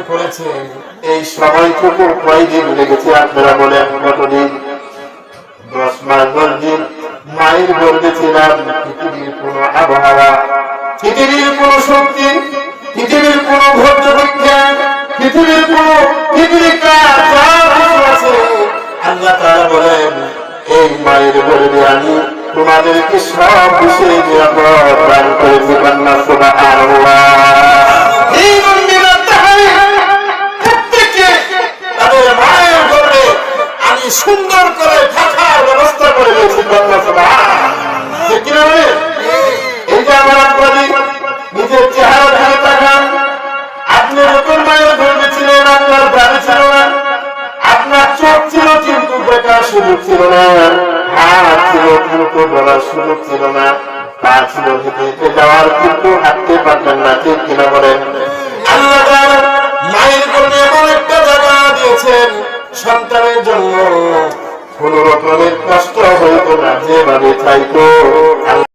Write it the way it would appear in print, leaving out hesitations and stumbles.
করেছে। এই সময়টুকু কয়দিন লেগেছে আপনারা বলেন? কতদিন? 10 মাস 10 দিন মায়ের গর্ভে ছিলাম। পৃথিবীর কোন আবহাওয়া, পৃথিবীর কোন শক্তি, পৃথিবীর কোন ধৈর্য বিজ্ঞান, পৃথিবীর কোন আছে, আল্লাহ তাআলা বলেন এই মায়ের গর্ভে আমি তোমাদেরকে সব বিষয়ে নিরাপদ দান করেছি। কন্যা সুবহানাল্লাহ। এই মুমিনা তাহলে প্রত্যেককে তাদের মায়ের গর্ভে আমি সুন্দর করে থাকার ব্যবস্থা করে দিয়েছি। কন্যা সুবহানাল্লাহ। ঠিক কি না? এই যে আমার আপনাদের নিজের চেহারা ধরে তাকান। আপনি যখন মায়ের গর্ভে ছিলেন আপনার প্রাণে ছিল না, আপনার চোখ ছিল কিন্তু দেখার সুযোগ ছিল না, হাত ছিল কিন্তু বলার সুযোগ ছিল না, পা ছিল হেঁটে যাওয়ার কিন্তু হাঁটতে পারতেন না। ঠিক কিনা বলেন? আল্লাহ মায়ের গর্ভে এমন একটা জায়গা দিয়েছেন সন্তানের জন্য কোন রকমের কষ্ট হইতো না, যেভাবে চাইতো